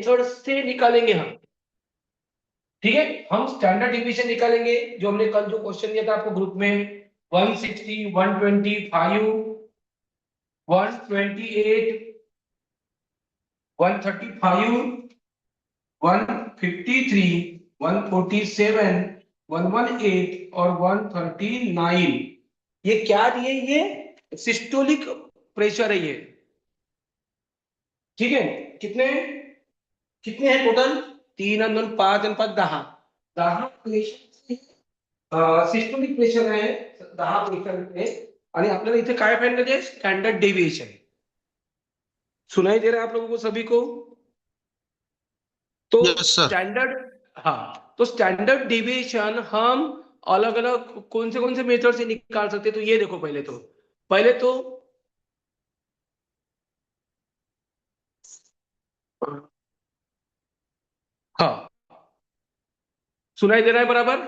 Method से निकालेंगे हम, ठीक है। हम स्टैंडर्ड डिवीजन निकालेंगे, जो हमने कल जो क्वेश्चन दिया था आपको ग्रुप में, 160, 125, 128, 135, 153, 147, 118 और 139। ये क्या दिए? ये सिस्टोलिक प्रेशर है ये, ठीक है। कितने कितने हैं टोटल? 3 आणि 2 5 आणि 5 10 10 सिस्टोलिक प्रेशर आहे, 10 प्रेशर आहे। आणि आपल्याला इथे काय फाइंड करायचे? Standard deviation. सुनाई दे रहा है आप लोगों को सभी को? तो यस सर। स्टैंडर्ड, हाँ, तो स्टैंडर्ड डेविएशन हम अलग अलग कौन से मेथड से निकाल सकते हैं? तो ये देखो, पहले तो हाँ, सुनाई दे रहा है बराबर?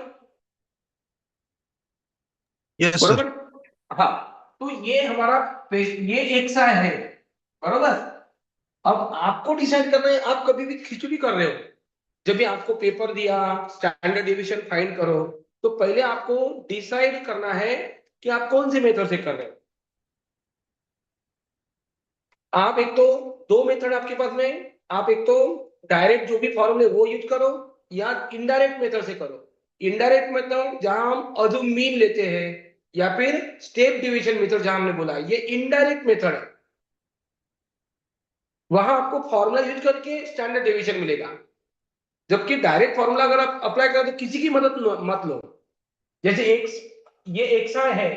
Yes sir. बरोबर, हाँ। तो ये हमारा ये एक सा है, बरोबर। अब आपको डिसाइड करना है, आप कभी भी खिचड़ी कर रहे हो, जब भी आपको पेपर दिया स्टैंडर्ड डिवीजन फाइंड करो, तो पहले आपको डिसाइड करना है कि आप कौन से मेथड से कर रहे हो। आप एक तो दो मेथड आपके पास में, आप एक तो डायरेक्ट जो भी फॉर्मूले वो यूज करो, या इनडायरेक्ट मेथड से करो। इनडायरेक्ट मेथड जहां हम अधूम मीन लेते हैं, या फिर स्टेप डिवीजन मेथड जहां हमने बोला, ये इनडायरेक्ट मेथड है। वहां आपको फॉर्मूला यूज करके स्टैंडर्ड डिवीजन मिलेगा। जबकि डायरेक्ट फॉर्मूला अगर आप अप्लाई करो तो किसी की मदद मत लो। जैसे ये एक्सा है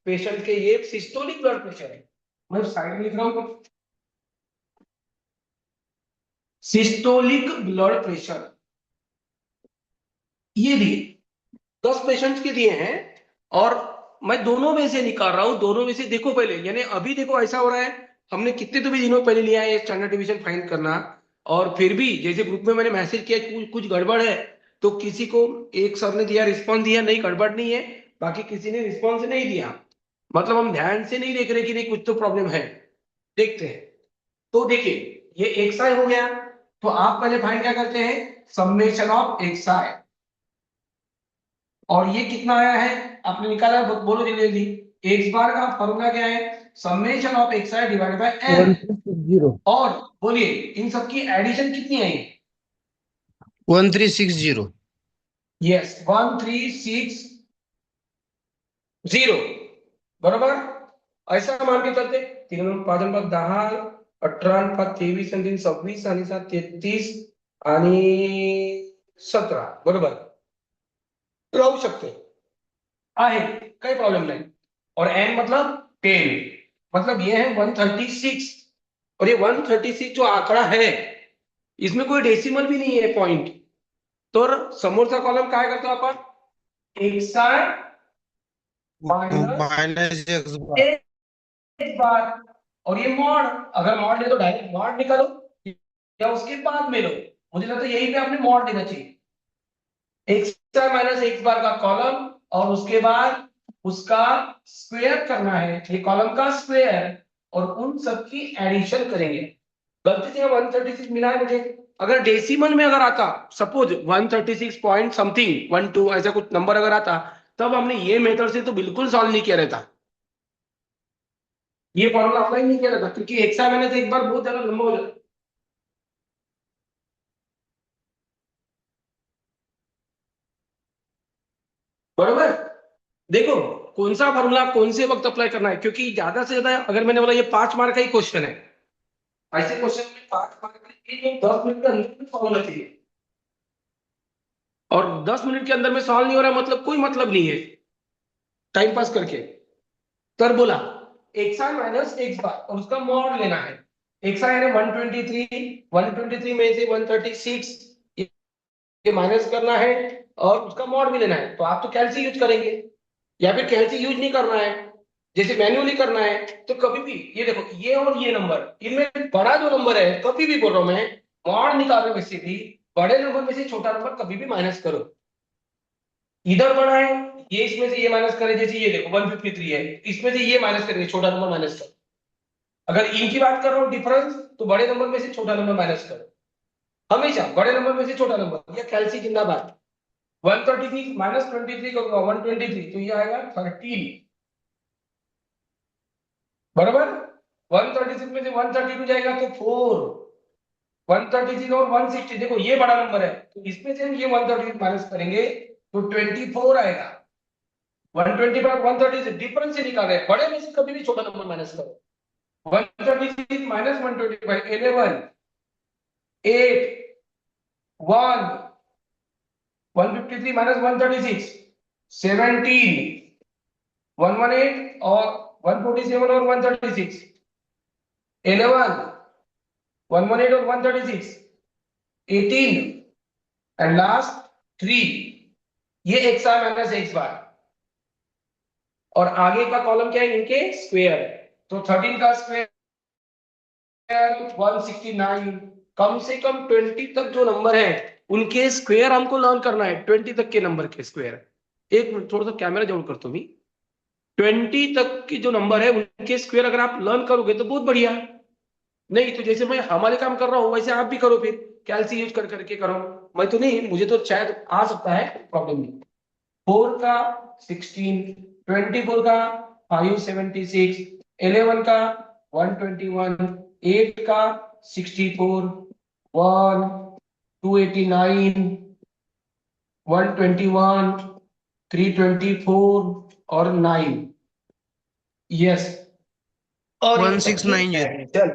पेशेंट के, ये सिस्टोलिक ब्लड प्रेशर है, मैं साइड में लिख रहा हूं, सिस्टोलिक ब्लड प्रेशर ये दिए 10 पेशेंट्स के दिए हैं, और मैं दोनों में से निकाल रहा हूं। दोनों में से देखो पहले, यानी अभी देखो ऐसा हो रहा है, हमने कितने तो भी दिनों पहले लिया है स्टैंडर्ड डिवीजन फाइंड करना, और फिर भी जैसे ग्रुप में मैंने मैसेज किया कुछ गड़बड़ है, तो किसी को एक सर ने दिया रिस्पॉन्स दिया, नहीं गड़बड़ नहीं है, बाकी किसी ने रिस्पॉन्स नहीं दिया, मतलब हम ध्यान से नहीं देख रहे कि नहीं कुछ तो प्रॉब्लम है। देखते हैं, तो देखिए ये एक्सआई हो गया, तो आप पहले फाइंड क्या करते हैं? Summation of XI. और ये कितना आया है आपने निकाला? बोलो जल्दी जल्दी। एक्स बार का फॉर्मूला क्या है? Summation of X I divided by N. 1360। और बोलिए इन सबकी एडिशन कितनी आई? 1360। यस, 1360, बरोबर। ऐसा मान के चलते, 3 5 10 18 5 23 आणि 26 आणि 7 33 आणि 17, बरोबर राहू शकते, आहे काही प्रॉब्लेम नाही। और एन मतलब 10, मतलब ये है 136। और ये 136 जो आंकड़ा है, इसमें कोई डेसिमल भी नहीं है, पॉइंट। तो समोरचा कॉलम काय करतो आपण? एक्सआय माइनस माइनस एक्स बार। एक बार, और ये मॉड, अगर मॉड ले तो डायरेक्ट मॉड निकालो, या उसके बाद में लो। मुझे लगता है यही पे आपने मॉड देना चाहिए, एक्स माइनस एक्स बार का कॉलम, और उसके बाद उसका स्क्वायर करना है, ये कॉलम का स्क्वायर, और उन सबकी एडिशन करेंगे। गलती से 136 मिला है मुझे, अगर डेसिमल में अगर आता, सपोज 136 पॉइंट समथिंग 12 ऐसा कुछ नंबर अगर आता, तब हमने ये मेथड से तो बिल्कुल सॉल्व नहीं किया रहता, ये फॉर्मूला अप्लाई नहीं किया रहता, क्योंकि एक्सा मैंने तो एक बार बहुत ज्यादा लंबा हो जाता। बरोबर, देखो कौन सा फॉर्मूला कौन से वक्त अप्लाई करना है, क्योंकि ज्यादा से ज्यादा अगर मैंने बोला ये 5 मार्क का ही क्वेश्चन है, ऐसे क्वेश्चन में 5 मार्क के 10 मिनट के अंदर सॉल्व होना चाहिए, और 10 मिनट के अंदर में सॉल्व नहीं हो रहा मतलब कोई मतलब नहीं है टाइम पास करके। तर बोला एक्स आई माइनस एक्स बार, और उसका मॉड लेना है। एक्स आई यानी 123 में से 136 ये माइनस करना है, और उसका मॉड भी लेना है। तो आप तो कैलसी यूज करेंगे, या फिर कैलसी यूज नहीं करना है, जैसे मैन्युअली करना है, तो कभी भी ये देखो, ये और ये नंबर, इनमें बड़ा जो नंबर है, कभी भी बोल रहा हूं मैं, मॉड निकाल रहे वैसे भी बड़े नंबर में से छोटा नंबर कभी भी माइनस करो। इधर बड़ा है, ये इसमें से ये माइनस करें, जैसे ये देखो 153 है, इसमें से ये माइनस करेंगे, छोटा नंबर माइनस करो। अगर इनकी बात कर रहा हूं डिफरेंस, तो बड़े नंबर में से छोटा नंबर माइनस करो। हमेशा बड़े नंबर में से छोटा नंबर, या कैलसी जिंदाबाद। 133 माइनस 23 करूंगा 123, तो ये आएगा 13, बराबर। 136 में से 132 जाएगा तो 4, 136 और 160, देखो ये बड़ा नंबर है, तो इसमें से हम ये 138 माइनस करेंगे तो 24 आएगा। 125 130 डिफरेंस से निकाल रहे हैं, बड़े में से कभी भी छोटा नंबर माइनस करो। 136 माइनस 125 11 8 1 153 माइनस 136 17 118 और 147 और 136 11 118 और 136 18 एंड लास्ट 3, ये एक्स आर माइनस एक्स बार, और आगे का कॉलम क्या है, इनके स्क्वायर। तो 13 का स्क्वायर 169, कम से कम 20 तक जो नंबर है उनके स्क्वायर हमको लर्न करना है, 20 तक के नंबर के स्क्वायर। एक मिनट थोड़ा सा कैमरा जरूर कर तो भी, 20 तक के जो नंबर है उनके स्क्वायर अगर आप लर्न करोगे तो बहुत बढ़िया। नहीं तो जैसे मैं हमारे काम कर रहा हूं वैसे आप भी करो, फिर कैलसी यूज कर करके करो। मैं तो नहीं, मुझे तो शायद आ सकता है, प्रॉब्लम नहीं। 4 का 16, 24 का 576, 11 का 121, 8 का 64, 1 289, 121, 324 और 9, यस। और ये सबकी 1690। एडिशन,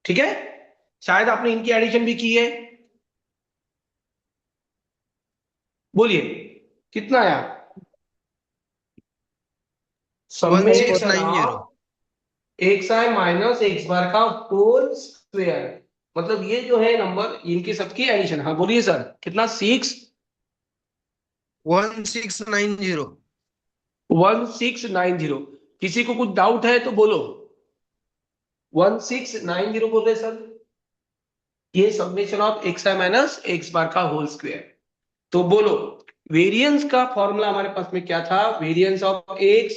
ठीक है। शायद आपने इनकी एडिशन भी की है, बोलिए कितना आया, summation 1690। Of X I minus X bar का होल स्क्वायर, मतलब ये जो है नंबर इनकी सबकी एडिशन। हाँ बोलिए सर, कितना, 1690। 1690। किसी को कुछ डाउट है तो बोलो। 1690 बोल रहे सर, ये summation of X I minus X bar का होल स्क्वायर। तो बोलो, वेरिएंस का फॉर्मूला हमारे पास में क्या था, variance of X,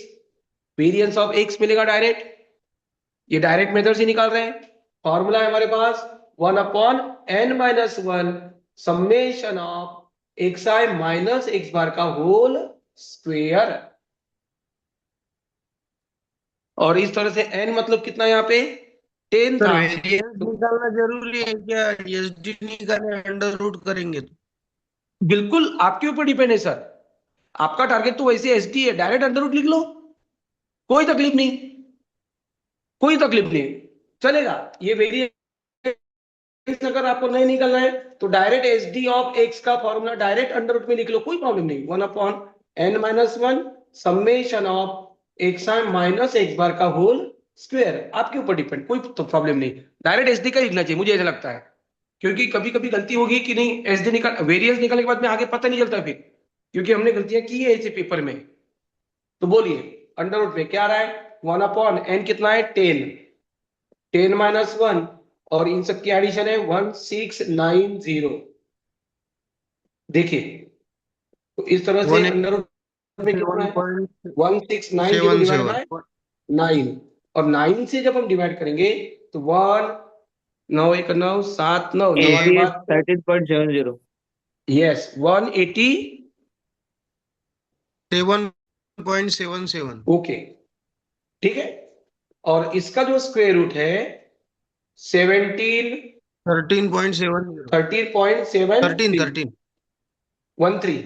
variance of X मिलेगा डायरेक्ट, ये डायरेक्ट मेथड से निकाल रहे हैं। फॉर्मूला है हमारे पास 1/n-1 summation of X I minus X bar का होल स्क्वेयर। और इस तरह से n मतलब कितना यहाँ पे 10 सर था, वेरिएंस तो निकालना जरूरी है क्या? एसडी निकालने अंडर रूट करेंगे तो? बिल्कुल आपके ऊपर डिपेंड है सर। आपका टारगेट तो वैसे एसटी है, डायरेक्ट अंडर रूट लिख लो, कोई तकलीफ नहीं, कोई तकलीफ नहीं, चलेगा। ये वेरिएंस अगर आपको नहीं निकलना है तो direct H D of X का फॉर्मूला डायरेक्ट अंडर रूट में लिख लो, कोई प्रॉब्लम नहीं। 1/n-1 summation of X I minus X bar का होल स्क्वायर, आपके ऊपर डिपेंड, कोई तो प्रॉब्लम नहीं। डायरेक्ट एच डी का लिखना चाहिए, मुझे ऐसा लगता है, क्योंकि कभी कभी गलती होगी कि नहीं, एच डी निकाल वेरियंस निकालने के बाद में आगे पता नहीं चलता फिर, क्योंकि हमने गलतियां की है ऐसे पेपर में। तो बोलिए अंडर रूट में क्या आ रहा है, 1/n कितना है 10, 10-1, और इन सब की एडिशन है 1690। देखिए, तो इस तरह से अंडर रूट में कितना है 1690 डिवाइड 1.77। बाय 9, और 9 से जब हम डिवाइड करेंगे तो 1 9 1 9 7 9 9 के एटी बाद 13.70। यस 180, 7.77। ओके ठीक है। और इसका जो स्क्वायर रूट है 17 13.70। 13 13.73 13 13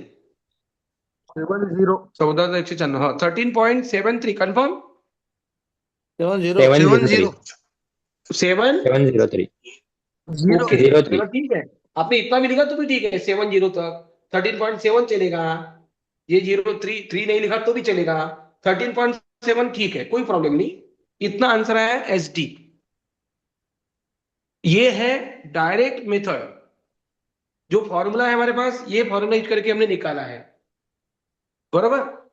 70 14,196, हाँ 13.73 कंफर्म, 703 7 703 0 ओके 03। चलो ठीक है। आपने इतना भी लिखा तो भी ठीक है, 70 तक 13.7 चलेगा, ये 03 नहीं लिखा तो भी चलेगा, 13.7 ठीक है, कोई प्रॉब्लम नहीं। इतना आंसर आया एस डी। ये है डायरेक्ट मेथड, जो फॉर्मूला है हमारे पास, ये फॉर्मूला यूज करके हमने निकाला है, बराबर।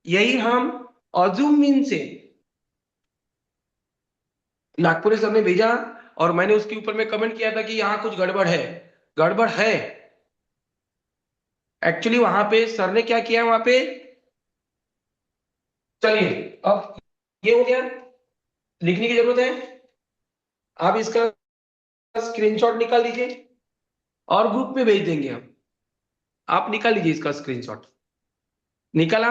यही हम अजूमिन से नागपुर सर ने भेजा, और मैंने उसके ऊपर में कमेंट किया था कि यहां कुछ गड़बड़ है, गड़बड़ है। एक्चुअली वहां पे सर ने क्या किया, वहां पे, चलिए अब ये हो गया, लिखने की जरूरत है, आप इसका स्क्रीनशॉट निकाल लीजिए। और ग्रुप में भेज देंगे हम। आप निकाल लीजिए इसका स्क्रीनशॉट। निकाला?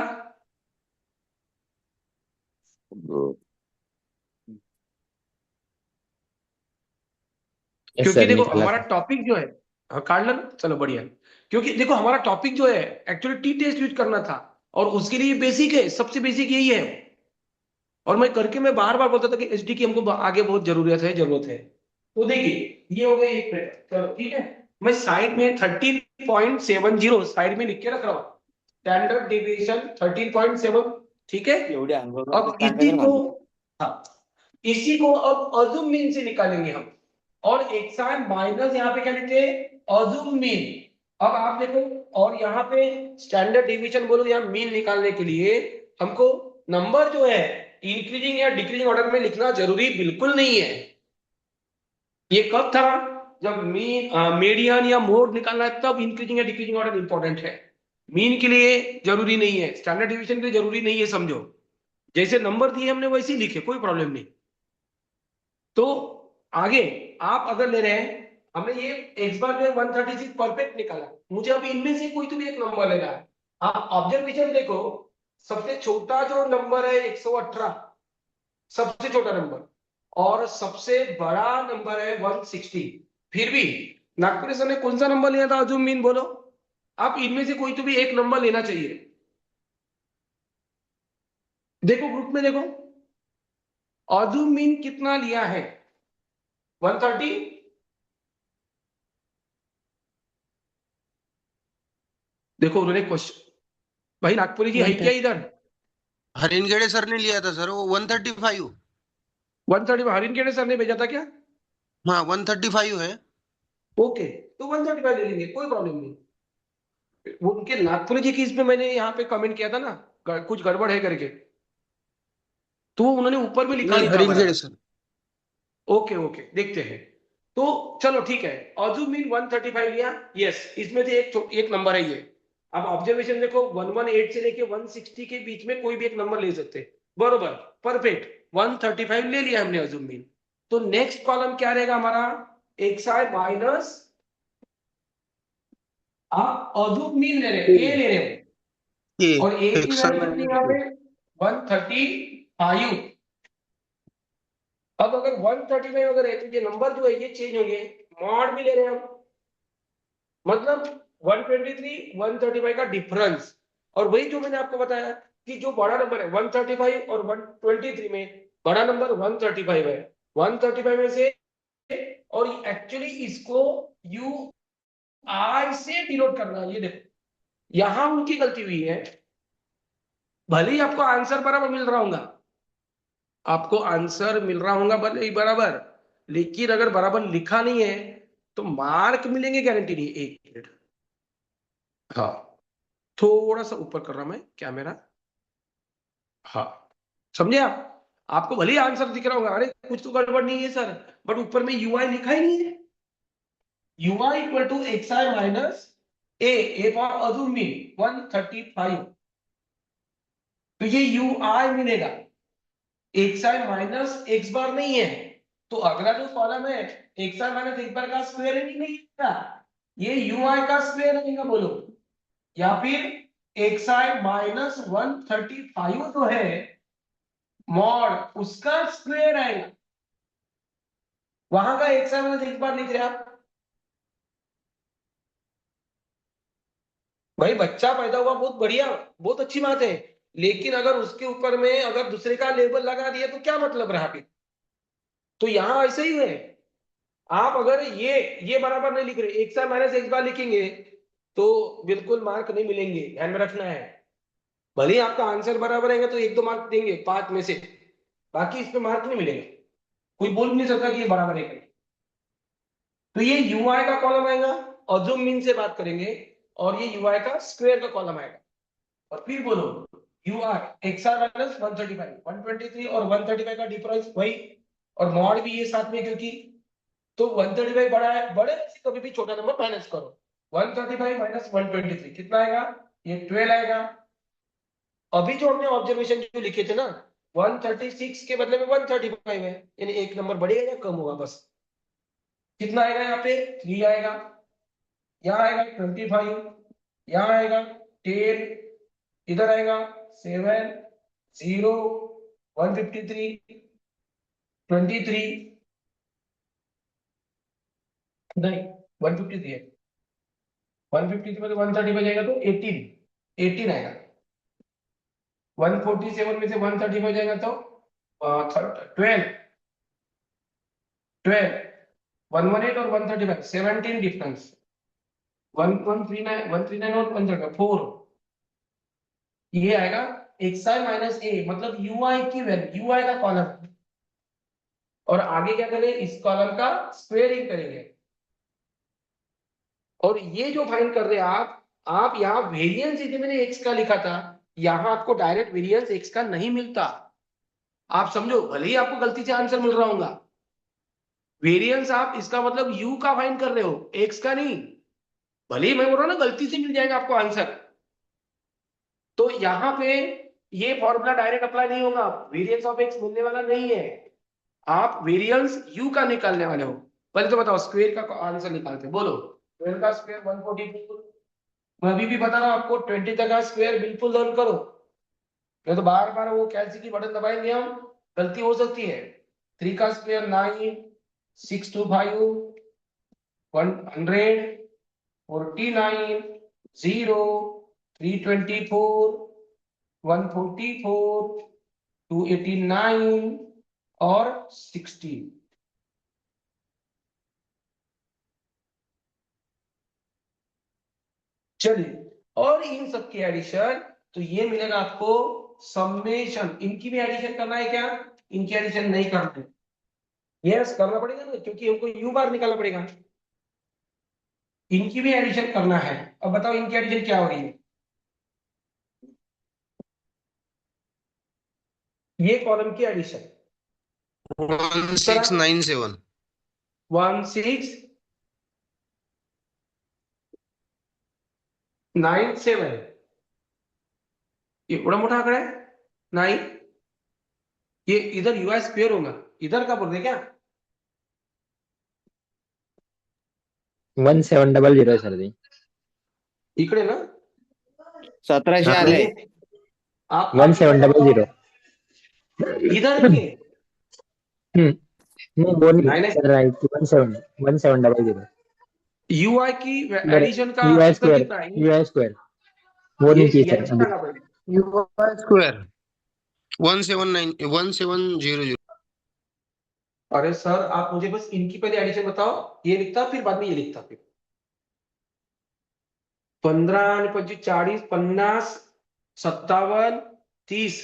यस क्योंकि सर, देखो निकला हमारा सर। टॉपिक जो है, हाँ काट लेना, चलो बढ़िया। क्योंकि देखो हमारा टॉपिक जो है एक्चुअली टी टेस्ट यूज करना था, और उसके लिए बेसिक है, सबसे बेसिक यही है। और मैं करके मैं बार बार बोलता था कि एचडी की हमको आगे बहुत जरूरत है, जरूरत है। तो देखिए ये हो गया एक मिनट, चलो ठीक है। मैं साइड में 13.70 साइड में लिख के रख रहा हूँ, स्टैंडर्ड डिविएशन 13.7, ठीक है। एवढे अनुभव अब इसी को, हाँ, इसी को अब अजूम मीन से निकालेंगे हम। और एक साथ माइनस यहाँ पे क्या लिखे, अजूम मीन। अब आप देखो, और यहाँ पे स्टैंडर्ड डिवीजन बोलो या मीन निकालने के लिए हमको नंबर जो है इंक्रीजिंग या डिक्रीजिंग ऑर्डर में लिखना जरूरी बिल्कुल नहीं है। ये कब था, जब मीन मीडियन या मोड निकालना है तब इंक्रीजिंग या डिक्रीजिंग ऑर्डर इंपॉर्टेंट है। मीन के लिए जरूरी नहीं है, स्टैंडर्ड डिवीजन के लिए जरूरी नहीं है, समझो। जैसे नंबर दिए हमने वैसे ही लिखे, कोई प्रॉब्लम नहीं। तो आगे आप अगर ले रहे हैं, हमने ये एक्स बार जो है 136 परफेक्ट निकाला, मुझे अभी इनमें से कोई तो भी एक नंबर लेना है। आप ऑब्जर्वेशन देखो, सबसे छोटा जो नंबर है 118, सबसे छोटा नंबर, और सबसे बड़ा नंबर है 160। फिर भी नागपुर सर ने कौन सा नंबर लिया था, अजूम मीन बोलो। आप इनमें से कोई तो भी एक नंबर लेना चाहिए। देखो ग्रुप में देखो, अजूम मीन कितना लिया है, 130। देखो उन्होंने क्वेश्चन, भाई नागपुरी जी है क्या इधर? हरिनगेड़े सर ने लिया था सर, वो 135। 130 हरिन केड़े सर ने भेजा था क्या? हाँ 135 है। ओके, तो 135 ले लेंगे, कोई प्रॉब्लम नहीं। वो उनके नागपुरी जी की इसमें मैंने यहाँ पे कमेंट किया था ना, कुछ गड़बड़ है करके, तो वो उन्होंने ऊपर में लिखा नहीं, नहीं था हरिनगेड़े बराबर। सर। ओके ओके, देखते हैं। तो चलो ठीक है, अजूम मीन 135 लिया, यस, इसमें से एक नंबर है ये। अब ऑब्जर्वेशन देखो, 118 से लेके 160 के बीच में कोई भी एक नंबर ले सकते हैं, बरोबर, परफेक्ट। 135 ले लिया हमने अजूम मीन। तो नेक्स्ट कॉलम क्या रहेगा हमारा, एक्स आई माइनस, आप अजूम मीन ले रहे हो, ए ले रहे ये हो, और ए की एक्शन वैल्यू कितनी यहाँ पे 135। अब अगर 135 अगर है तो ये नंबर जो है ये चेंज होंगे, मॉड भी ले रहे हैं हम, मतलब 123 135 का डिफरेंस। और वही जो मैंने आपको बताया कि जो बड़ा नंबर है 135 और 123 में बड़ा नंबर 135 है, 135 में से, और एक्चुअली इसको यू आई से डिनोट करना है। ये देखो यहां उनकी गलती हुई है, भले ही आपको आंसर बराबर मिल रहा होगा, आपको आंसर मिल रहा होगा भले ही बराबर, लेकिन अगर बराबर लिखा नहीं है तो मार्क मिलेंगे गारंटी नहीं। एक मिनट, हाँ, थोड़ा सा ऊपर कर रहा मैं कैमरा, हाँ, समझे आप? आपको भले ही आंसर दिख रहा होगा, अरे कुछ तो गड़बड़ नहीं है सर, बट ऊपर में यूआई लिखा ही नहीं है। U I equal to X I minus A for assume mean 135, तो ये यूआई मिलेगा, X I minus X bar नहीं है। तो अगला जो कॉलम है X I minus X bar का स्क्वायर ही नहीं है, ये यूआई का स्क्वायर रहेगा बोलो, या फिर एक्स आई माइनस 135 जो है मॉड उसका स्क्वायर आएगा। वहां का एक्स आई माइनस एक्स बार लिख रहे आप, भाई बच्चा पैदा हुआ बहुत बढ़िया, बहुत अच्छी बात है, लेकिन अगर उसके ऊपर में अगर दूसरे का लेबल लगा दिया तो क्या मतलब रहा फिर? तो यहां ऐसे ही है, आप अगर ये बराबर नहीं लिख रहे, एक्स आई माइनस एक्स बार लिखेंगे तो बिल्कुल मार्क नहीं मिलेंगे, ध्यान में रखना है। भले ही आपका आंसर बराबर रहेगा तो एक दो मार्क देंगे 5 में से, बाकी इसमें मार्क नहीं मिलेगा। कोई बोल नहीं सकता कि ये बराबर है। तो ये यूआई का कॉलम आएगा, अजूम मीन से बात करेंगे, और ये यूआई का स्क्वायर का कॉलम आएगा। और फिर बोलो यूआई एक्स आर माइनस 135, 123 और 135 का डिफरेंस वही, और मॉड भी ये साथ में, क्योंकि तो 135 बड़ा है, बड़े से कभी भी छोटा नंबर माइनस करो, 135 माइनस 123 कितना आएगा, ये 12 आएगा। अभी जो हमने ऑब्जर्वेशन जो लिखे थे ना, 136 के बदले में 135 है, यानी एक नंबर बढ़ेगा या कम होगा बस। कितना आएगा यहाँ पे 3 आएगा। यहाँ आएगा 25, यहाँ आएगा 10, इधर आएगा 7, 0, 153, 23, नहीं 153 है, 153 में तो 130 में जाएगा तो 18 आएगा, 147 में से 130 में जाएगा तो 12, 12, 118 और 135, 17 डिफरेंस, 1139, 139 और 134, 4, ये आएगा xi माइनस ए, मतलब ui की वैल्यू, ui का कॉलम, और आगे क्या करें, इस कॉलम का स्क्वेयरिंग करेंगे, और ये जो फाइंड कर रहे हैं आप यहाँ वेरिएंस, इसे मैंने x का लिखा था, यहाँ आपको डायरेक्ट वेरिएंस x का नहीं मिलता, आप समझो, भले ही आपको गलती से आंसर मिल रहा होगा, वेरिएंस आप इसका मतलब u का फाइंड कर रहे हो, x का नहीं, भले ही मैं बोल रहा हूं ना गलती से मिल जाएगा आपको आंसर, तो यहाँ पे ये फॉर्मूला डायरेक्ट अप्लाई नहीं होगा, वेरिएंस ऑफ x मिलने वाला नहीं है, आप वेरिएंस u का निकालने वाले हो। पहले तो बताओ स्क्वायर का आंसर निकालते हैं, बोलो 12 का स्क्वायर 144, मैं अभी भी बता रहा हूं आपको, 20 तक का स्क्वायर बिल्कुल लर्न करो, नहीं तो बार बार वो कैलसी की बटन दबाएंगे हम, गलती हो सकती है। 3 का स्क्वायर 9, 625, 100, 49, 0, 324, 144, 289 और 16। चलिए, और इन सब की एडिशन, तो ये मिलेगा आपको समेशन, इनकी भी एडिशन करना है क्या, इनकी एडिशन नहीं करना है, यस करना पड़ेगा ना, क्योंकि हमको यू बार निकालना पड़ेगा, इनकी भी एडिशन करना है। अब बताओ इनकी एडिशन क्या हो रही है, ये कॉलम की एडिशन इस तरह, 1697। 1697, ये बड़ा मोटा आंकड़ा है, 9, ये इधर यूएस स्क्वायर होगा, इधर का बोल रहे क्या, 1700 सर दी इकडे ना, 1700 आले. नहीं, आप 1700 इधर के, नहीं वो नहीं नहीं नहीं, सर, राइट 1700 यूआई की इधर एडिशन का यूआई आंसर स्क्वायर, कितना है, यूआई स्क्वायर वो ये नहीं की सर एच अभी। करना पड़ेगा, स्क्वायर 1700. अरे सर आप मुझे बस इनकी पहले एडिशन बताओ, ये लिखता फिर बाद में ये लिखता, फिर 15 आणि 25 40 50 57 30,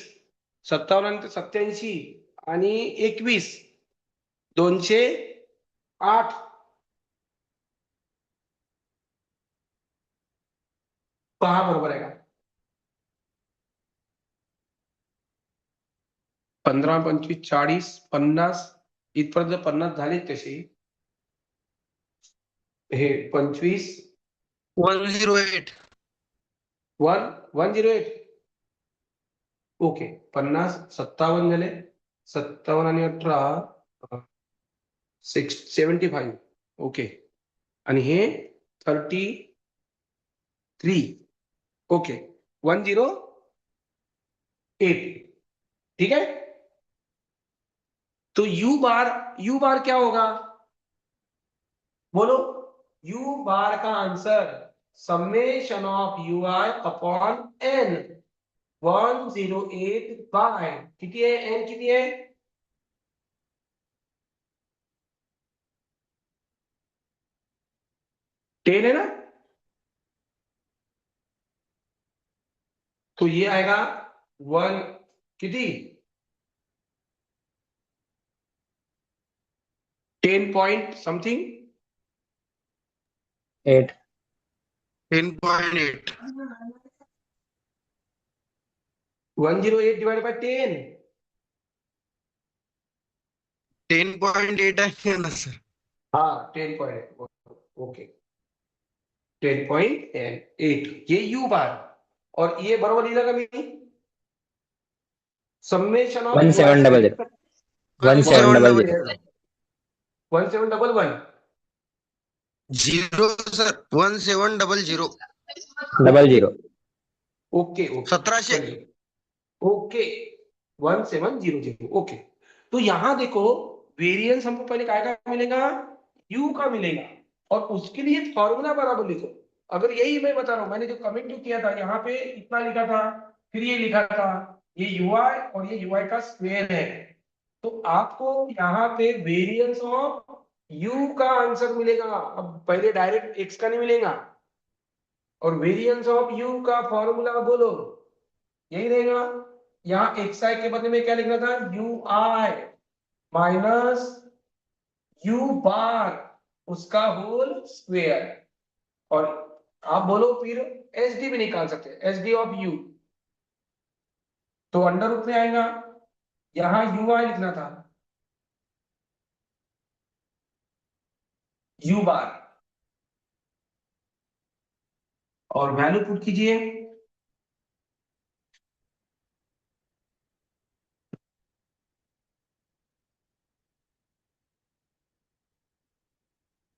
57 आणि 87 आणि 21, 208, पहा बरोबर आहे का, 15 25 40 50, इथपर्यंत 50 झाले तसे, हे 25, 108. 108, ओके, 50 57 झाले, 57 आणि 18 75, ओके, आणि हे 33, ओके, 108, ठीक है, तो यू बार क्या होगा, बोलो, यू बार का answer summation of U I upon N, 108 by, कितनी है एन, कितनी है, टेन है ना, तो ये आएगा 1 कितनी, 10 पॉइंट समथिंग, 8 10.8. 108 डिवाइड बाय 10, 10.8 आहे ना सर. हाँ 10 पॉइंट, ओके, 10.8, ये यू बार, और ये बरोबर लिहिलं का मी, summation of U I 1700 1700 1711, zero sir 1700 00। Okay okay 1700। चलिए ओके 1700 ओके। तो यहां देखो वेरिएंस हमको पहले काय का मिलेगा, यू का मिलेगा, और उसके लिए फॉर्मूला बराबर लिखो। अगर यही मैं बता रहा हूं, मैंने जो कमेंट जो किया था यहाँ पे इतना लिखा था, फिर ये लिखा था, ये यूआई और ये यूआई का स्क्वायर है, तो आपको यहाँ पे वेरिएंस ऑफ यू का आंसर मिलेगा। अब पहले डायरेक्ट एक्स का नहीं मिलेगा, और वेरिएंस ऑफ यू का फॉर्मूला बोलो, यही रहेगा। यहाँ एक्स आई के बदले में क्या लिखना था, यू आई माइनस यू बार उसका होल स्क्वेयर। और आप बोलो फिर एस डी भी निकाल सकते हैं, एस डी ऑफ यू, तो अंडर रूट में आएगा। यहाँ यू आई लिखना था, यू बार, और वैल्यू पुट कीजिए।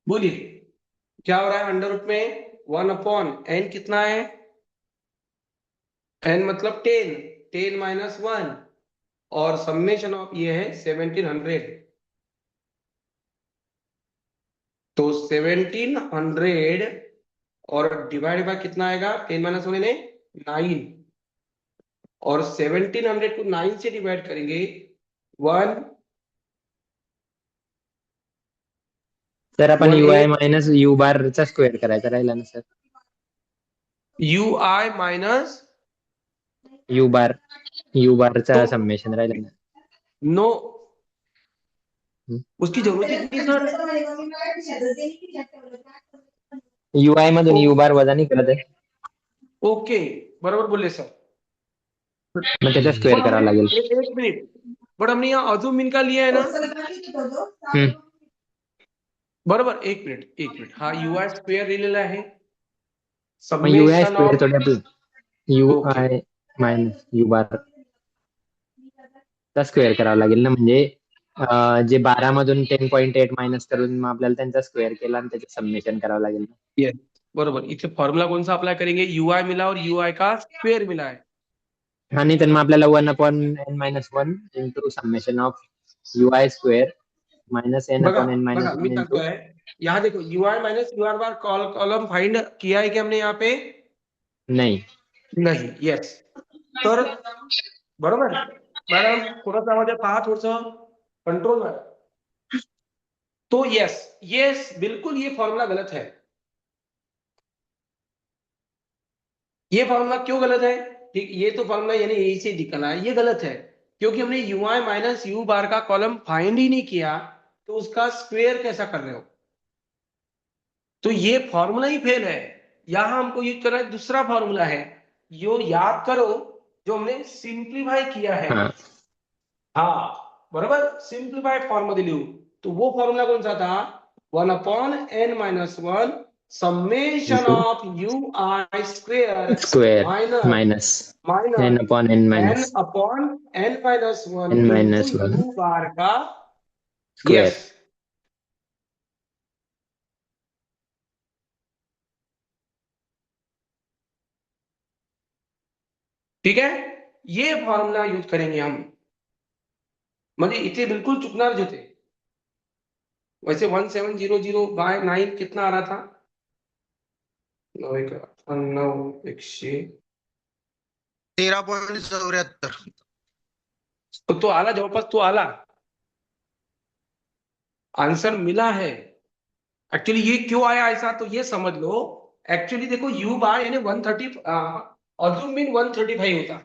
बोलिए क्या हो रहा है अंडर रूट में, 1/n कितना है, n मतलब 10, 10 माइनस 1, और समेशन ऑफ ये है 1700। तो 1700 और डिवाइड बाय कितना आएगा, 10 माइनस होने ने 9, और 1700 को 9 से डिवाइड करेंगे 1 सर आपण 1 UI 8 मायनस U बारचा स्क्वेअर करायचा राहिला ना sir. U I minus U बारचा तो समेशन राहिला ना. नो, हम्म. उसकी जरूरत ही नहीं सर। UI मधून ओ- U बार वजा नाही करत आहे. ओके बरोबर बोलले सर। मग त्याचा स्क्वेअर पण करावा हमने लागेल. एक मिनिट, बट हमने यहाँ अजून मीन का लिया है ना, हम्म. बरोबर, एक मिनिट, हा यू आय स्क्वेअर लिहिलेला आहे, मग UI समेशन स्क्वेअर ऑफ, थोडे आपलं ओके UI मायनस U बार चा स्क्वेअर करावा लागेल ना, म्हणजे जे 12 मधून 10.8 मायनस करून मग आपल्याला त्यांचा स्क्वेअर केला आणि त्याचे समेशन करावं लागेल ना. यस बरोबर, इथे फॉर्मूला कौन सा अप्लाई करेंगे, यू आई मिला और यू आई का स्क्वेयर मिला है। हा नाही तर मग आपल्याला 1/n-1 into summation of UI square minus बघा बघा मी n/-1 इंटू. सांगतोय, यहाँ देखो you I minus you are bar column find किया है कि हमने यहाँ पे, नाही. नहीं, यस, तर बरोबर मॅडम, थोडासा आवाज पहा, थोडस कंट्रोल मॅडम। तो यस यस बिल्कुल ये फॉर्मूला गलत है। ये फॉर्मूला क्यों गलत है, ठीक, ये तो फॉर्मूला यानी यही से निकला है, ये गलत है क्योंकि हमने you I minus U bar का कॉलम फाइंड ही नहीं किया, तो उसका स्क्वेयर कैसा कर रहे हो, तो ये फॉर्मूला ही फेल है। यहां हमको यूज करना है दूसरा फॉर्मूला है, यो याद करो जो हमने सिंप्लीफाई किया है। हा. हाँ बरोबर, सिंप्लीफाइड फॉर्म मध्ये लिहू, तो वो फॉर्मूला कौन सा था, 1/n-1 summation into of U I square square minus minus minus n/n n minus upon n-1 into n-1 U bar का, स्क्वेअर. यस ठीक है, ये फॉर्मूला यूज करेंगे हम, म्हणजे इथे बिल्कुल चुकणार होते। वैसे 1700/9 कितना आ रहा था, 9 13.74. तो आला जवळपास, तो आला, आंसर मिला है। एक्चुअली ये क्यों आया ऐसा, तो ये समझ लो, एक्चुअली देखो यू बार यानी 130 अजून मीन 135 होता,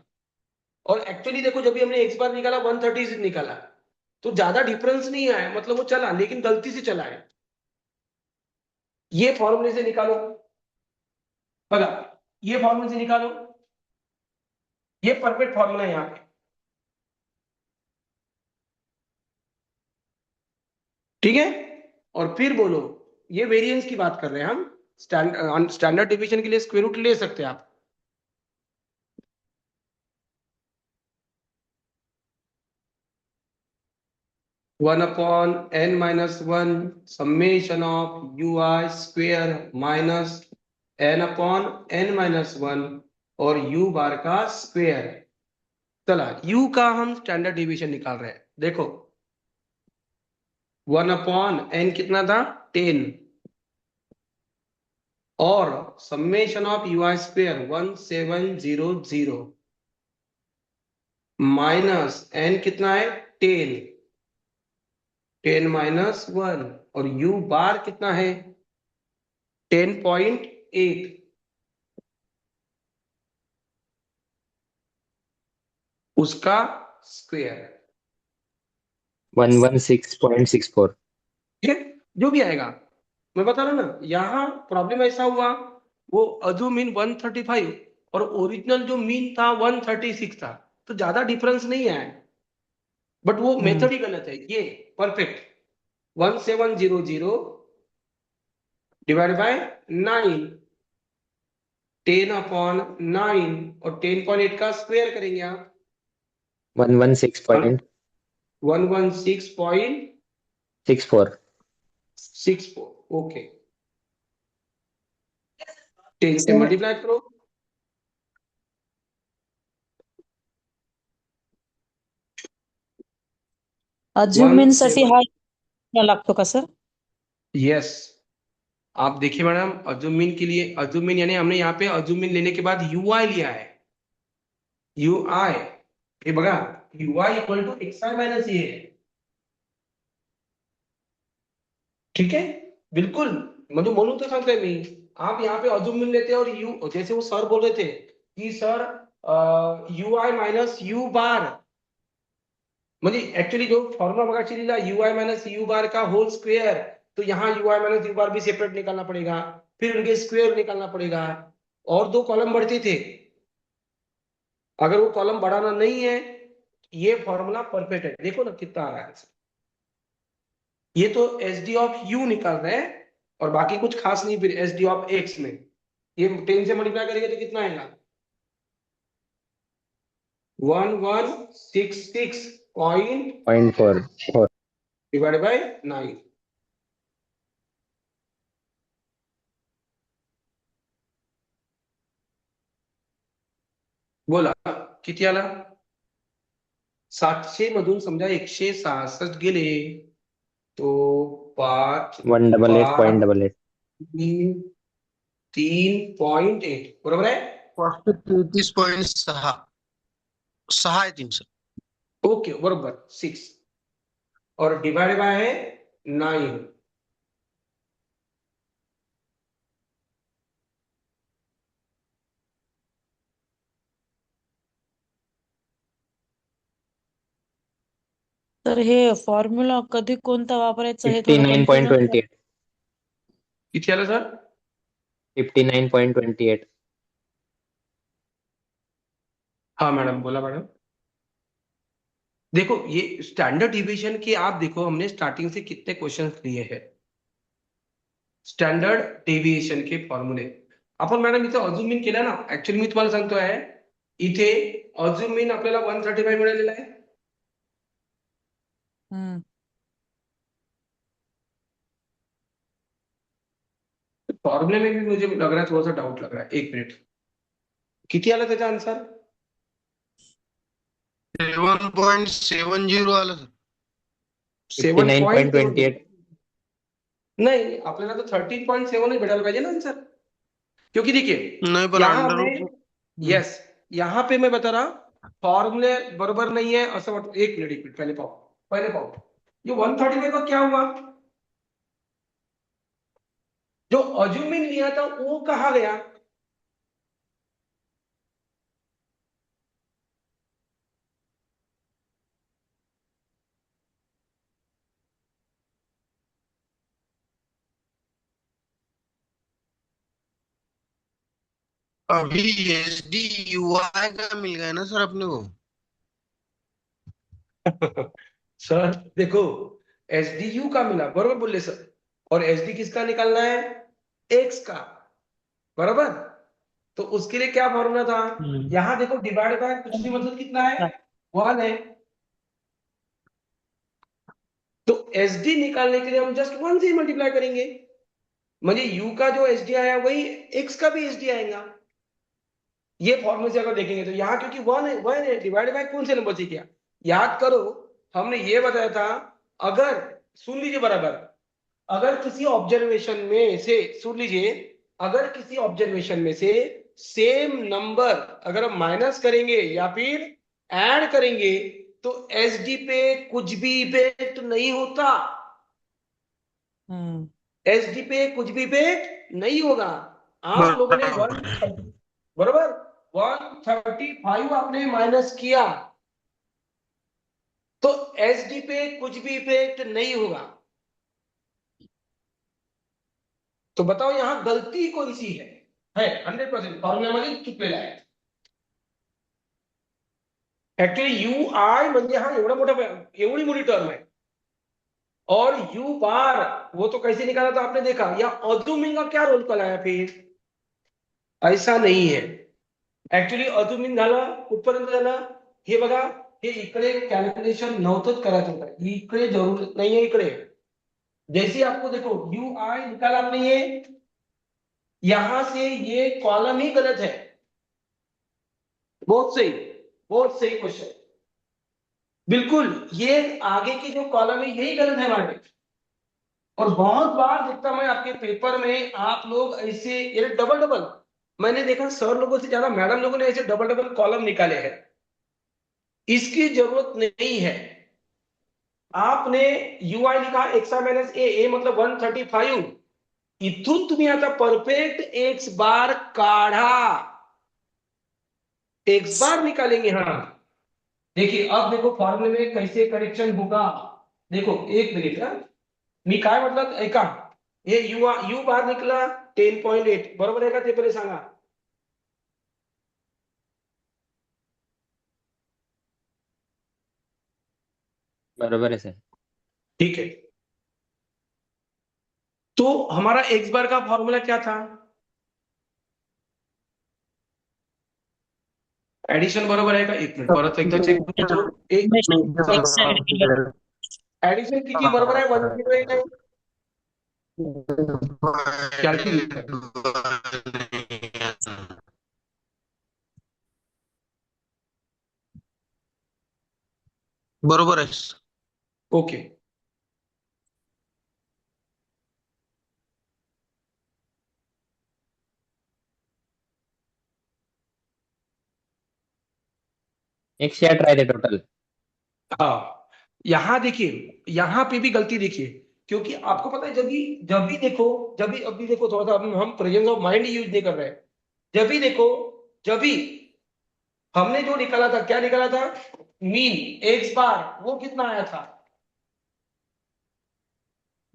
और एक्चुअली देखो जब भी हमने एक्स बार निकाला 130 से निकाला, तो ज्यादा डिफरेंस नहीं आया, मतलब वो चला लेकिन गलती से चला है। ये फॉर्मूले से निकालो, बघा ये फॉर्मूले से निकालो, ये परफेक्ट फॉर्मूला है यहाँ पे, ठीक है। और फिर बोलो, ये वेरिएंस की बात कर रहे हैं हम, स्टैंडर्ड डिवीजन के लिए स्क्वायर रूट ले सकते हैं आप, 1 upon n minus 1 summation of U I square minus n upon n minus 1 और u बार का स्क्वेयर। चला u का हम स्टैंडर्ड डिवीजन निकाल रहे हैं। देखो 1 अपॉन n कितना था 10 और summation of U I square 1700 minus n कितना है 10 10 माइनस 1 और u बार कितना है 10.8 उसका स्क्वायर। 116.64। ठीक है जो भी आएगा मैं बता रहा हूं ना। यहाँ प्रॉब्लम ऐसा हुआ वो अजू मीन 135 और ओरिजिनल जो मीन था 136 था तो ज्यादा डिफरेंस नहीं है बट वो मेथड ही गलत है। ये परफेक्ट 1700 डिवाइड बाय 9 10 अपॉन 9 और 10.8 का स्क्वायर करेंगे आप 116.64। 116.64 ओके 10 से मल्टीप्लाई करो अज्युमिनसाठी हा प्रश्न लागतो का सर? यस आप देखिए मैडम अजुमिन के लिए अजुमिन यानी हमने यहाँ पे अजुमिन लेने के बाद यू आई लिया है यू आई हे बघा U I equal to X I minus A है ठीक है बिल्कुल म्हणजे म्हणून तो सांगतोय मी आप यहाँ पे अजुमिन लेते और यू जैसे वो सर बोल रहे थे कि sir U I minus U bar म्हणजे एक्चुअली जो फॉर्मुला बघा लिहिला U I minus U bar का होल स्क्वायर तो यहाँ U I minus U bar भी सेपरेट निकालना पड़ेगा फिर उनके स्क्वायर निकालना पड़ेगा और दो कॉलम बढ़ते थे अगर वो कॉलम बढ़ाना नहीं है ये फॉर्मूला परफेक्ट है। देखो ना कितना आ रहा है आंसर। ये तो एस डी ऑफ यू निकाल रहे हैं और बाकी कुछ खास नहीं फिर एस डी ऑफ एक्स में ये 10 से मल्टीप्लाई करेंगे तो कितना आएगा 1166.4 डिवाइड बाय 9 बोला किती आला 700 मधून समजा 166 गेले तो 5 188.88। 3.8 बरोबर आहे 533.6 6 आहे 300। ओके बरोबर 6 और डिवाइड बाय है 9 तर हे फॉर्म्युला कधी कोणता वापरायचा हे थोडं कन्फ्युजन 59.28। किती आलं सर 59.28। हाँ मैडम बोला मैडम देखो ये स्टैंडर्ड डिवीजन के आप देखो हमने स्टार्टिंग से कितने क्वेश्चन लिए हैं स्टँडर्ड डेव्हिएशन के फॉर्म्युले आपण मॅडम इथे अझुमिन केलं ना ऍक्च्युअली मी तुम्हाला सांगतो आहे इथे अझुमिन आपल्याला 135 मिळालेला आहे फॉर्मुले में भी मुझे लग रहा है थोड़ा सा डाउट लग रहा है एक मिनट किती आला त्याचा आन्सर 7.70 आलं सर 59.28। नहीं आपल्याला तो 13.7 भेटायला पाहिजे ना आंसर क्योंकि देखिए नाही पण यहाँ अंडर में यस यहाँ पे मैं बता रहा फॉर्मूले बरोबर नहीं है असं वाटतं एक मिनट पहले पाहू ये 135 का क्या हुआ जो अज्यूमिन लिया था वो कहा गया अभी एस डी यू आई का मिल गया ना सर अपने को। सर देखो एसडीयू का मिला बरोबर बोले सर और एसडी किसका निकालना है एक्स का बराबर तो उसके लिए क्या फॉर्मूला था यहां देखो डिवाइड बाय कुछ भी मतलब कितना है 1 है एस डी निकालने के लिए हम जस्ट 1 से मल्टीप्लाई करेंगे, म्हणजे यू का जो एस डी आया वही एक्स का भी एस डी आएगा। ये फॉर्मूले से अगर देखेंगे तो यहाँ क्योंकि वन है डिवाइड बाय कौन से नंबर से किया, याद करो हमने ये बताया था, अगर सुन लीजिए बराबर, अगर किसी ऑब्जर्वेशन में से सुन लीजिए, अगर किसी ऑब्जर्वेशन में से सेम नंबर अगर हम माइनस करेंगे या फिर ऐड करेंगे तो एसडी पे कुछ भी इफेक्ट नहीं होता, एसडी पे कुछ भी इफेक्ट नहीं होगा। आप लोगों ने बराबर 135 आपने माइनस किया तो एसडी पे कुछ भी इफेक्ट नहीं होगा। तो बताओ यहां गलती कौन सी है 100% फॉर्म्युला मध्ये चुकलेला आहे। एक्चुअली यू आय म्हणजे हा एवढी मोठी टर्म है, और यू बार वो तो कैसे निकाला था आपने देखा, या अजुमिन का क्या रोल कराया फिर, ऐसा नहीं है। एक्चुअली अजुमिन झाला कुठपर्यंत झाला हे बघा, हे इकडे कॅल्क्युलेशन नव्हतंच करायचं होतं, इकडे जरूरत नाहीये इकडे। जैसे आपको देखो यू आई निकाला आपने, ये यहां से ये कॉलम ही गलत है, बहुत सही क्वेश्चन, बिल्कुल ये आगे की जो कॉलम है यही गलत है हमारे। और बहुत बार देखता मैं आपके पेपर में आप लोग ऐसे ये डबल मैंने देखा सर लोगों से ज्यादा मैडम लोगों ने ऐसे डबल कॉलम निकाले हैं, इसकी जरूरत नहीं है। आपने यू आई लिखा एक्सा माइनस ए मतलब 135, इथून तुम्ही आता परफेक्ट एक्स बार काढ़ा, एक्स बार निकालेंगे। हाँ देखिए अब देखो फॉर्मूले में कैसे करेक्शन होगा, देखो एक मिनिट मी काय म्हटलं ऐका, हे यू बार निकला 10.8 बरोबर आहे का, ते पहिले सांगा। बरोबर है सर। ठीक है, तो हमारा एक्स बार का फॉर्मूला क्या था, एडिशन बरोबर आहे का, एक मिनिट परत एकदा चेक करतो, एक एडिशन किती बरोबर आहे 108 आहे, कॅल्क्युलेटर बरोबर आहे। ओके। एक शेयर ट्राई थे टोटल। हाँ यहां देखिए, यहां पे भी गलती देखिए, क्योंकि आपको पता है जब भी देखो थोड़ा सा हम प्रेजेंस ऑफ माइंड यूज नहीं कर रहे हैं, जब भी देखो, जब भी हमने जो निकाला था क्या निकाला था, मीन एक्स बार वो कितना आया था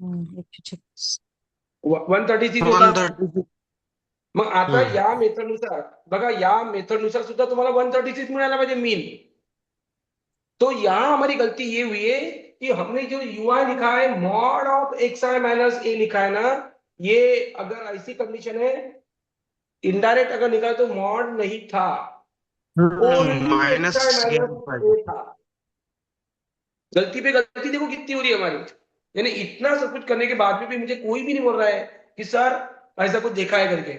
136 होता। 136 मग आता या मेथडनुसार बघा, या मेथडनुसार सुद्धा तुम्हाला 136 मिळायला पाहिजे मीन। तो यहां हमारी गलती ये हुई है कि हमने जो ui लिखा है mod of X I minus A लिखा है ना, ये अगर ऐसी कंडीशन है इनडायरेक्ट अगर निकाले तो मॉड नहीं था, only x I minus minus ए था। गलती पे गलती देखो कितनी हो रही है हमारी, यानी इतना सब कुछ करने के बाद में भी मुझे कोई भी नहीं बोल रहा है कि सर ऐसा कुछ देखा है करके,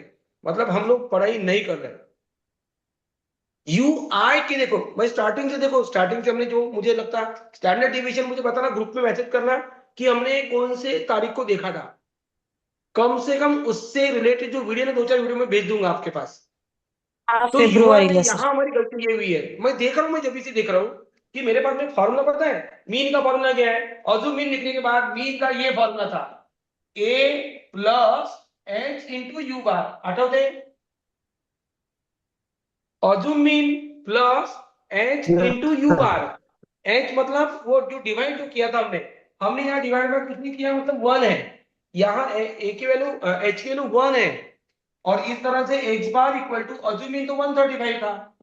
मतलब हम लोग पढ़ाई नहीं कर रहे। यू आई के देखो, मैं स्टार्टिंग से देखो, स्टार्टिंग से हमने जो मुझे लगता स्टैंडर्ड डिवीजन मुझे बताना, ग्रुप में मैसेज करना कि हमने कौन से तारीख को देखा था, कम से कम उससे रिलेटेड जो वीडियो ना 2-4 वीडियो में भेज दूंगा आपके पास। तो यूआई में यहां हमारी गलती ये हुई है, मैं देख रहा हूं, मैं जब से देख रहा हूं कि मेरे पास में फॉर्मूला पता है, मीन का फॉर्मूला क्या है, और मीन लिखने के बाद मीन का ये फॉर्मूला था ए प्लस एच इंटू यू बार, आठवते, mean plus H into you bar, H मतलब वो जो डिवाइड जो किया था हमने यहाँ डिवाइड बाय कितनी किया, मतलब 1 है, यहाँ ए की वैल्यू एच की वैल्यू 1 है, और इस तरह से X bar equal to assuming तो 135 था,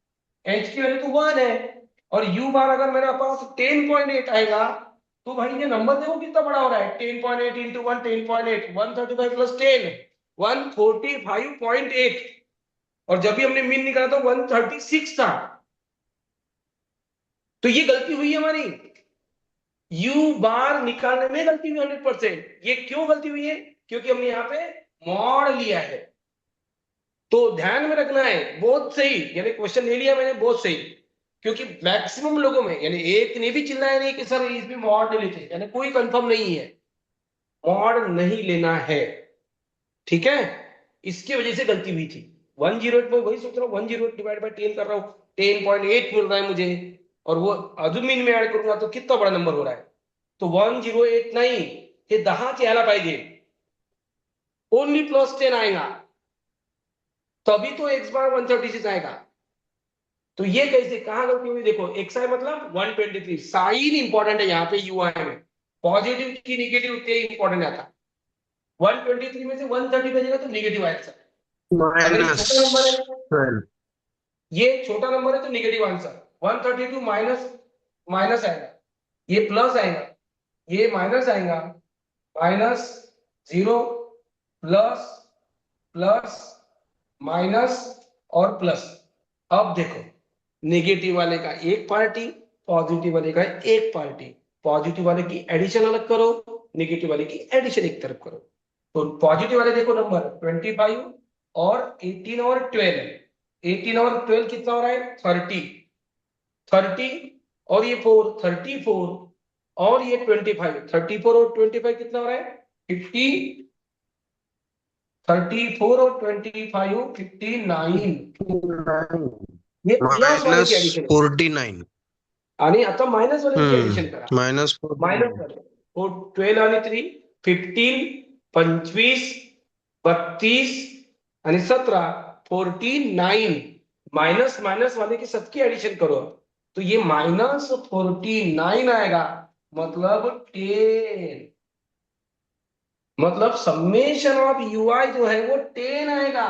एच की वैल्यू तो 1 है, और यू बार अगर मेरे पास 10.8 आएगा तो भाई ये नंबर देखो कितना बड़ा हो रहा है, 10.8 इंटू 1 10.8 135 प्लस 10 145.8, और जब भी हमने मीन निकाला था 136 था। तो ये गलती हुई है हमारी, यू बार निकालने में गलती हुई 100%। ये क्यों गलती हुई है? क्योंकि हमने यहाँ पे मॉड लिया है। तो ध्यान में रखना है, बहुत सही, यानी क्वेश्चन ले लिया मैंने, बहुत सही। क्योंकि मैक्सिमम लोगों में, यानी एक ने भी चिल्लाया नहीं कि सर इसमें मॉड ले लेते, यानी कोई कंफर्म नहीं है, मॉड नहीं लेना है। ठीक है, इसकी वजह से गलती हुई थी। 108 में वही सोच रहा हूँ, 108 डिवाइड बाय 10 कर रहा हूँ, 10.8 मिल रहा है मुझे, और वो अजून में ऐड करूंगा तो कितना बड़ा नंबर हो रहा है। तो 108 नहीं, हे 10 यायला पाहिजे, ओनली +10 आएगा, तभी तो एक्स बार 136 आएगा। तो ये कैसे, कहां गलती हुई? देखो एक्स आई मतलब 123, साइन इंपॉर्टेंट है यहाँ पे यूआई में, पॉजिटिव की नेगेटिव उतने इंपॉर्टेंट आता है। 123 में से 130 बजेगा तो नेगेटिव आंसर, अगर ये छोटा नंबर है, -12 ये छोटा नंबर है तो नेगेटिव आंसर। 132 माइनस माइनस आएगा, ये प्लस आएगा, ये माइनस आएगा, -0 प्लस प्लस माइनस और प्लस। अब देखो, नेगेटिव वाले का एक पार्टी, पॉजिटिव वाले का एक पार्टी, पॉजिटिव वाले की एडिशन अलग करो, नेगेटिव वाले की एडिशन एक तरफ करो। तो पॉजिटिव वाले देखो नंबर 25 और 18 और 12, 18 और 12 कितना हो रहा है? 30 और ये 4 34 और ये 25, 34 और 25 कितना हो रहा है? 50, 34 और 25 59, ये प्लस वाले की एडिशन है। -49 आणि आता मायनस वाले एडिशन करा, -49 मायनस वाले 12 आणि 3 15 25 32 आणि 17 49, माइनस माइनस वाले की सबकी एडिशन करो, तो ये -49 आएगा, मतलब 10, मतलब समेशन ऑफ यूआई जो है वो 10 आएगा।